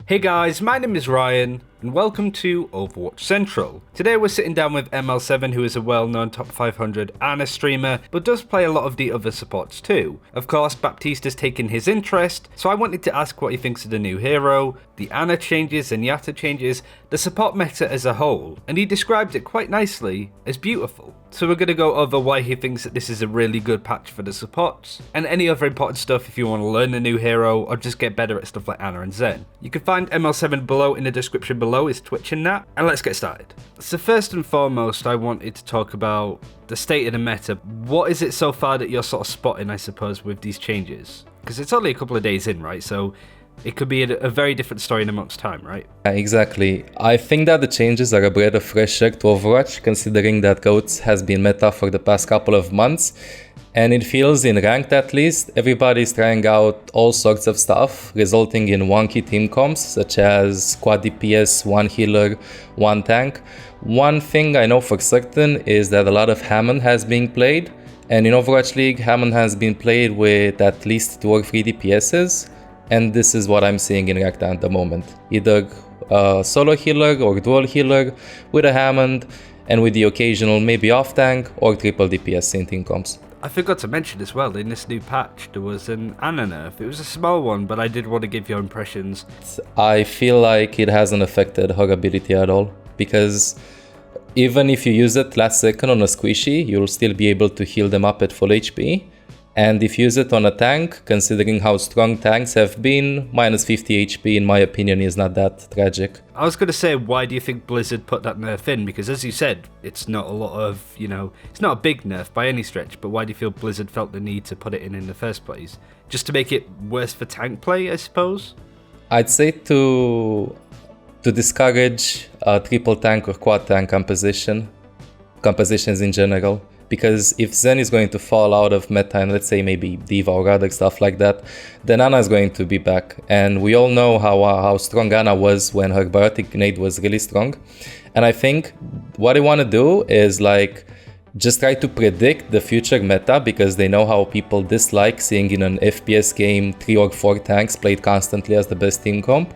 Hey guys, my name is Ryan, and welcome to Overwatch Central. Today we're sitting down with ML7, who is a well-known top 500 Ana streamer, but does play a lot of the other supports too. Of course, Baptiste has taken his interest, so I wanted to ask what he thinks of the new hero, the Ana changes, Zenyatta changes, the support meta as a whole, and he described it quite nicely as beautiful. So we're going to go over why he thinks that this is a really good patch for the supports, and any other important stuff if you want to learn a new hero or just get better at stuff like Ana and Zen. You can find ML7 below in the description below, his Twitch and that, and let's get started. So first and foremost, I wanted to talk about the state of the meta. What is it so far that you're sort of spotting, I suppose, with these changes? Because it's only a couple of days in, right? So it could be a very different story in a month's time, right? Exactly. I think that the changes are a breath of fresh air to Overwatch, considering that GOATS has been meta for the past couple of months. And it feels, in ranked at least, everybody's trying out all sorts of stuff, resulting in wonky team comps, such as quad DPS, one healer, one tank. One thing I know for certain is that a lot of Hammond has been played, and in Overwatch League, Hammond has been played with at least 2 or 3 DPSs. And this is what I'm seeing in Rakta at the moment. Either a solo healer or dual healer with a Hammond, and with the occasional maybe off tank or triple DPS in team comps. I forgot to mention as well, in this new patch, there was an Ana nerf. It was a small one, but I did want to give your impressions. I feel like it hasn't affected her ability at all, because even if you use it last second on a squishy, you'll still be able to heal them up at full HP. And if you use it on a tank, considering how strong tanks have been, minus 50 HP in my opinion is not that tragic. I was going to say, why do you think Blizzard put that nerf in? Because as you said, it's not a lot of, it's not a big nerf by any stretch, but why do you feel Blizzard felt the need to put it in the first place? Just to make it worse for tank play, I suppose? I'd say to discourage triple tank or quad tank compositions in general. Because if Zen is going to fall out of meta and let's say maybe Diva or other stuff like that, then Ana is going to be back. And we all know how strong Ana was when her biotic grenade was really strong. And I think what they want to do is like just try to predict the future meta, because they know how people dislike seeing in an FPS game 3 or 4 tanks played constantly as the best team comp.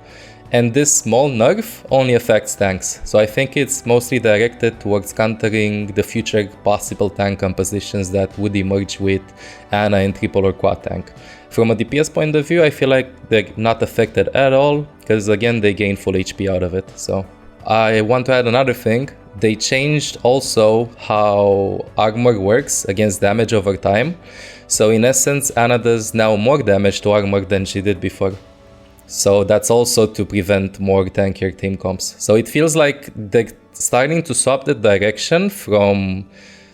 And this small nerf only affects tanks, so I think it's mostly directed towards countering the future possible tank compositions that would emerge with Ana in triple or quad tank. From a DPS point of view, I feel like they're not affected at all, because again they gain full HP out of it. So I want to add another thing. They changed also how armor works against damage over time. So in essence, Ana does now more damage to armor than she did before. So that's also to prevent more tankier team comps. So it feels like they're starting to swap the direction from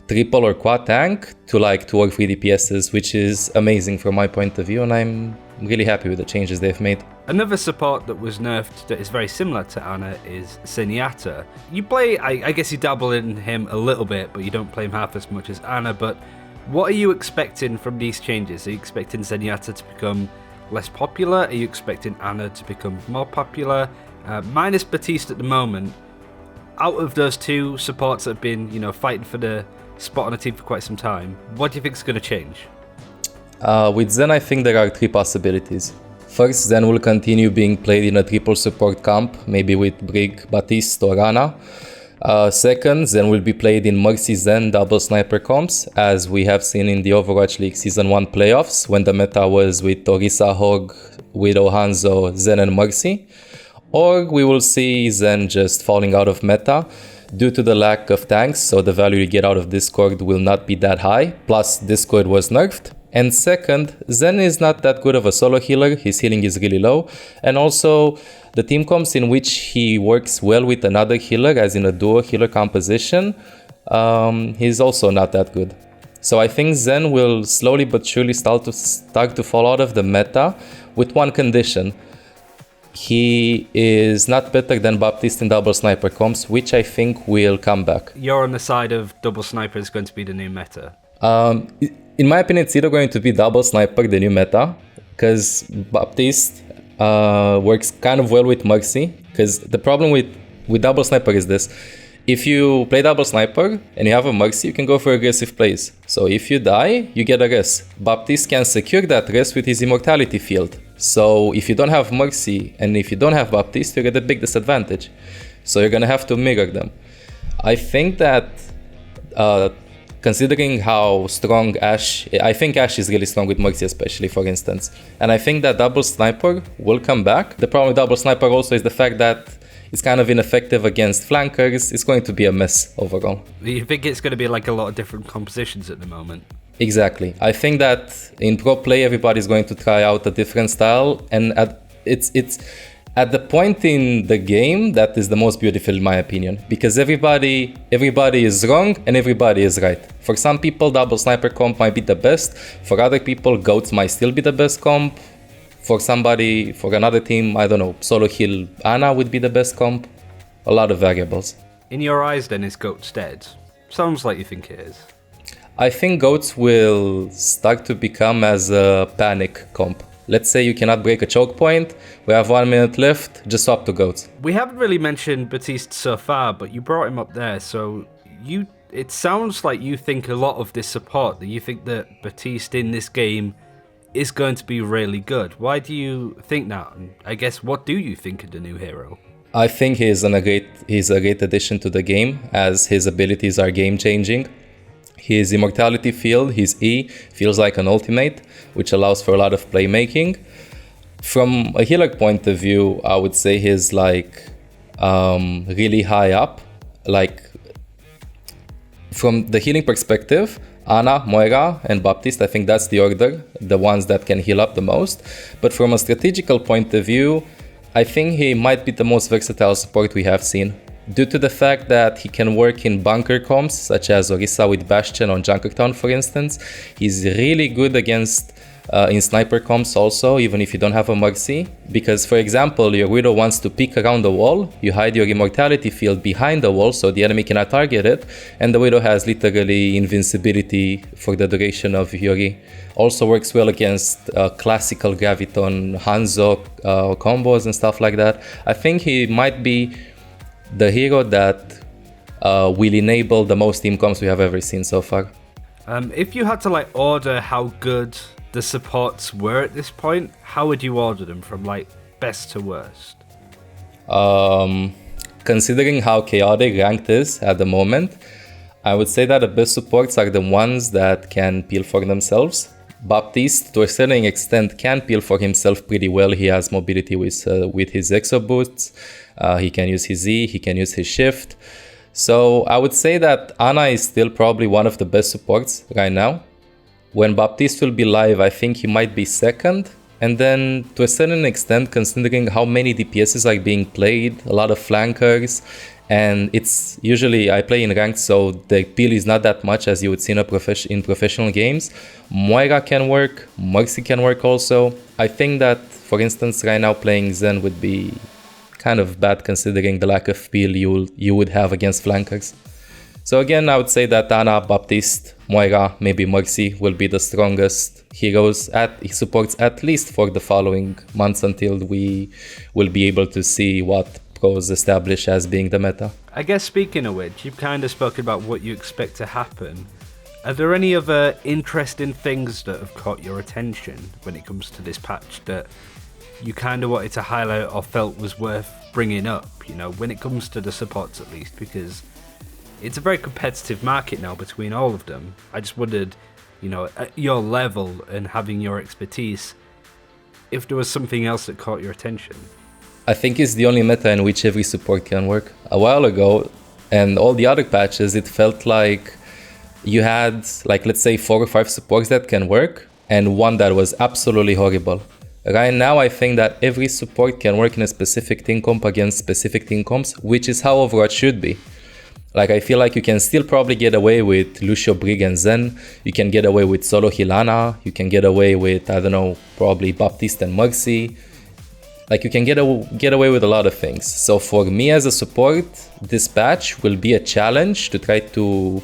triple or quad tank to like 2 or 3 DPSs, which is amazing from my point of view, and I'm really happy with the changes they've made. Another support that was nerfed that is very similar to Ana is Zenyatta. You play, I guess you dabble in him a little bit, but you don't play him half as much as Ana, but what are you expecting from these changes? Are you expecting Zenyatta to become less popular? Are you expecting Ana to become more popular? Minus Baptiste at the moment, out of those 2 supports that have been, fighting for the spot on a team for quite some time, what do you think is going to change? With Zen, I think there are 3 possibilities. First, Zen will continue being played in a triple support comp, maybe with Brig, Baptiste or Ana. Second, Zen will be played in Mercy Zen double sniper comps, as we have seen in the Overwatch League Season 1 playoffs, when the meta was with Orisa Hog, Widow Hanzo, Zen and Mercy. Or we will see Zen just falling out of meta due to the lack of tanks, so the value you get out of Discord will not be that high, plus Discord was nerfed. And second, Zen is not that good of a solo healer, his healing is really low, and also the team comps in which he works well with another healer, as in a duo healer composition, he's also not that good. So I think Zen will slowly but surely start to fall out of the meta with one condition. He is not better than Baptiste in double sniper comps, which I think will come back. You're on the side of double sniper is going to be the new meta. In my opinion, it's either going to be double sniper, the new meta, because Baptiste works kind of well with Mercy. Because the problem with double sniper is this: If you play double sniper and you have a Mercy, you can go for aggressive plays. So if you die, you get a res. Baptiste can secure that res with his immortality field. So if you don't have Mercy and if you don't have Baptiste, you're at a big disadvantage. So you're gonna have to mirror them. I think that considering how strong Ashe, I think Ashe is really strong with Mercy especially, for instance. And I think that double sniper will come back. The problem with double sniper also is the fact that it's kind of ineffective against flankers. It's going to be a mess overall. You think it's going to be like a lot of different compositions at the moment? Exactly. I think that in pro play, everybody's going to try out a different style. And it's at the point in the game that is the most beautiful in my opinion. Because everybody is wrong and everybody is right. For some people, double sniper comp might be the best. For other people, goats might still be the best comp. For another team, I don't know, solo heal Ana would be the best comp. A lot of variables. In your eyes then, is Goats dead? Sounds like you think it is. I think Goats will start to become as a panic comp. Let's say you cannot break a choke point, we have 1 minute left, just swap to Goats. We haven't really mentioned Baptiste so far, but you brought him up there, so it sounds like you think a lot of this support, that you think that Baptiste in this game is going to be really good. Why do you think that? And I guess, what do you think of the new hero? I think he's a great addition to the game, as his abilities are game-changing. His immortality field, his E, feels like an ultimate, which allows for a lot of playmaking. From a healer point of view, I would say he's like really high up. Like from the healing perspective, Ana, Moira, and Baptiste, I think that's the order, the ones that can heal up the most. But from a strategical point of view, I think he might be the most versatile support we have seen. Due to the fact that he can work in bunker comps, such as Orisa with Bastion on Junkertown, for instance. He's really good against in sniper comps also, even if you don't have a Mercy. Because, for example, your Widow wants to peek around the wall, you hide your immortality field behind the wall so the enemy cannot target it, and the Widow has literally invincibility for the duration of Yuri. Also works well against classical Graviton, Hanzo combos and stuff like that. I think he might be the hero that will enable the most team comps we have ever seen so far. If you had to order how good the supports were at this point, how would you order them from best to worst? Considering how chaotic ranked is at the moment, I would say that the best supports are the ones that can peel for themselves. Baptiste, to a certain extent, can peel for himself pretty well. He has mobility with his exo boosts. He can use his E, he can use his shift. So I would say that Ana is still probably one of the best supports right now. When Baptiste will be live, I think he might be second. And then to a certain extent, considering how many DPSs are being played, a lot of flankers, and it's usually, I play in ranked, so the peel is not that much as you would see in professional games. Moira can work, Mercy can work also. I think that, for instance, right now playing Zen would be kind of bad considering the lack of peel you would have against flankers. So again, I would say that Ana, Baptiste, Moira, maybe Mercy will be the strongest heroes supports at least for the following months until we will be able to see what pros establish as being the meta. I guess speaking of which, you've kind of spoken about what you expect to happen. Are there any other interesting things that have caught your attention when it comes to this patch that you kind of wanted to highlight or felt was worth bringing up, when it comes to the supports at least, because it's a very competitive market now between all of them. I just wondered, at your level and having your expertise, if there was something else that caught your attention. I think it's the only meta in which every support can work. A while ago, and all the other patches, it felt like you had, let's say 4 or 5 supports that can work, and one that was absolutely horrible. Right now, I think that every support can work in a specific team comp against specific team comps, which is how Overwatch should be. I feel like you can still probably get away with Lucio, Brig, and Zen. You can get away with solo Hilana. You can get away with, probably Baptiste and Mercy. You can get away with a lot of things. So for me as a support, this patch will be a challenge to try to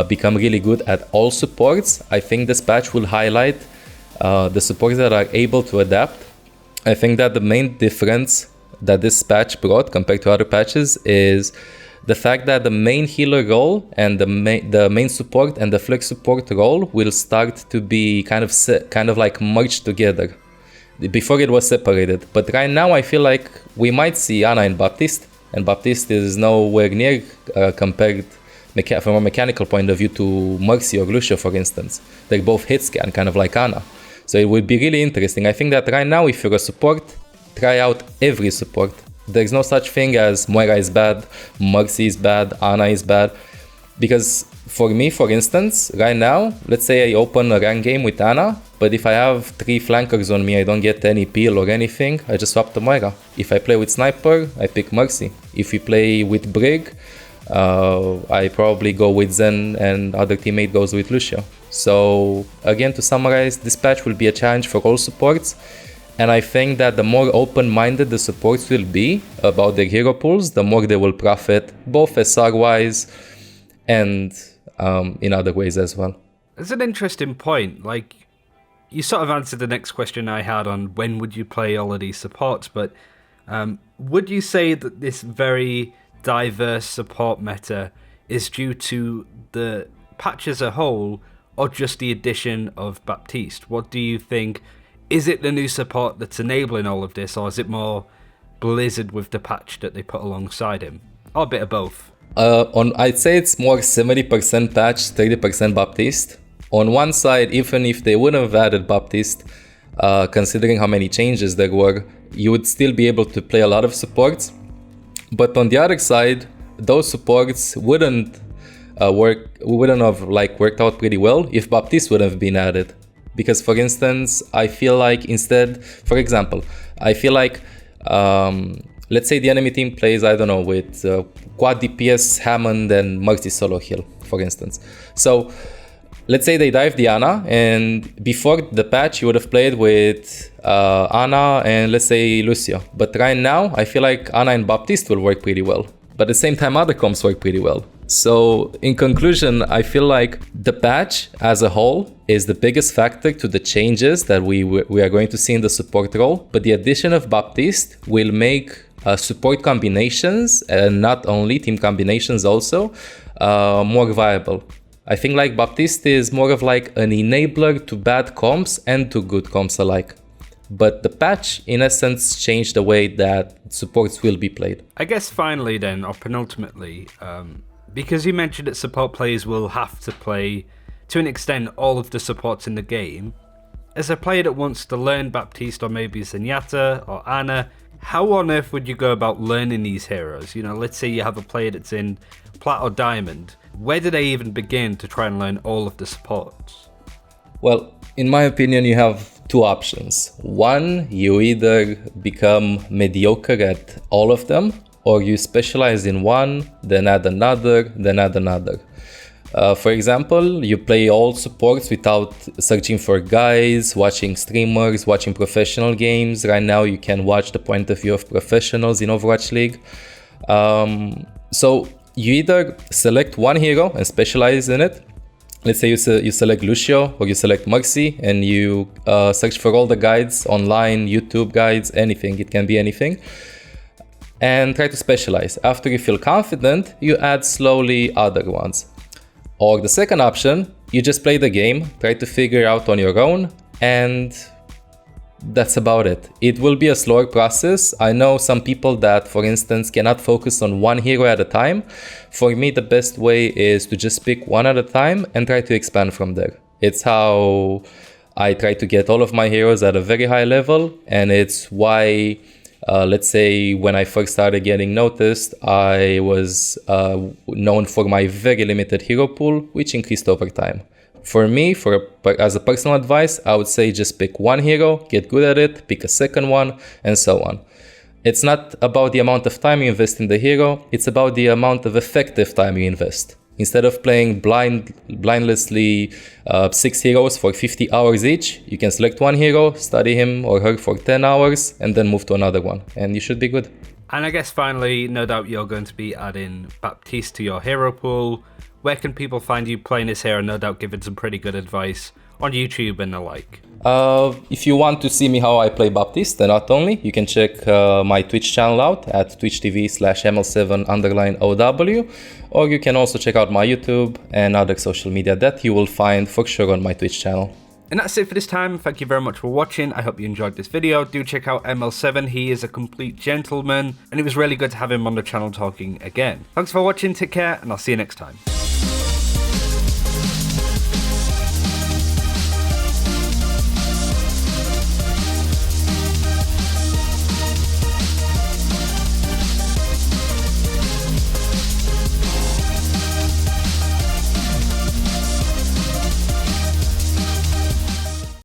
become really good at all supports. I think this patch will highlight the supports that are able to adapt. I think that the main difference that this patch brought compared to other patches is the fact that the main healer role and the main support and the flex support role will start to be kind of like merged together. Before it was separated, but right now I feel like we might see Ana and Baptiste, and Baptiste is nowhere near compared from a mechanical point of view to Mercy or Lucio, for instance. They're both hit scan, kind of like Ana. So it would be really interesting. I think that right now, if you're a support, try out every support. There's no such thing as Moira is bad, Mercy is bad, Ana is bad. Because for me, for instance, right now, let's say I open a rank game with Ana, but if I have 3 flankers on me, I don't get any peel or anything, I just swap to Moira. If I play with Sniper, I pick Mercy. If we play with Brig, I probably go with Zen and other teammate goes with Lucio. So again, to summarize, this patch will be a challenge for all supports. And I think that the more open-minded the supports will be about their hero pools, the more they will profit, both SR-wise and in other ways as well. It's an interesting point. Like, you sort of answered the next question I had on when would you play all of these supports, but would you say that this very diverse support meta is due to the patch as a whole or just the addition of Baptiste? What do you think? Is it the new support that's enabling all of this, or is it more Blizzard with the patch that they put alongside him? Or a bit of both? I'd say it's more 70% patch, 30% Baptiste. On one side, even if they wouldn't have added Baptiste, considering how many changes there were, you would still be able to play a lot of supports. But on the other side, those supports wouldn't have worked out pretty well if Baptiste would have been added. Because, for instance, I feel like instead, for example, I feel like, let's say the enemy team plays, I don't know, with quad DPS, Hammond, and Mercy solo heal, for instance. So, let's say they dive the Ana, and before the patch, you would have played with Ana and, let's say, Lucio. But right now, I feel like Ana and Baptiste will work pretty well. But at the same time, other comps work pretty well. So, in conclusion, I feel like the patch as a whole is the biggest factor to the changes that we are going to see in the support role. But the addition of Baptiste will make support combinations, and not only team combinations also, more viable. I think like Baptiste is more of like an enabler to bad comps and to good comps alike. But the patch, in essence, changed the way that supports will be played. I guess finally then, or penultimately, because you mentioned that support players will have to play, to an extent, all of the supports in the game, as a player that wants to learn Baptiste or maybe Zenyatta or Ana, how on earth would you go about learning these heroes? You know, let's say you have a player that's in Plat or Diamond. Where do they even begin to try and learn all of the supports? Well, in my opinion, you have 2 options. One, you either become mediocre at all of them, or you specialize in one, then add another, then add another. For example, you play all supports without searching for guides, watching streamers, watching professional games. Right now, you can watch the point of view of professionals in Overwatch League. So you either select one hero and specialize in it. Let's say you select Lucio or you select Mercy, and you search for all the guides online, YouTube guides, anything. It can be anything. And try to specialize. After you feel confident, you add slowly other ones. Or the second option, you just play the game, try to figure out on your own, and that's about it. It will be a slower process. I know some people that, for instance, cannot focus on one hero at a time. For me, the best way is to just pick one at a time and try to expand from there. It's how I try to get all of my heroes at a very high level, and it's why let's say when I first started getting noticed, I was known for my very limited hero pool, which increased over time. For me, as a personal advice, I would say just pick one hero, get good at it, pick a second one, and so on. It's not about the amount of time you invest in the hero, it's about the amount of effective time you invest. Instead of playing blindlessly 6 heroes for 50 hours each, you can select one hero, study him or her for 10 hours, and then move to another one, and you should be good. And I guess finally, no doubt you're going to be adding Baptiste to your hero pool. Where can people find you playing this hero? No doubt giving some pretty good advice on YouTube and the like? If you want to see me how I play Baptiste, and not only, you can check my Twitch channel out at twitch.tv/ML7_OW, or you can also check out my YouTube and other social media that you will find for sure on my Twitch channel. And that's it for this time. Thank you very much for watching. I hope you enjoyed this video. Do check out ML7. He is a complete gentleman, and it was really good to have him on the channel talking again. Thanks for watching, take care, and I'll see you next time.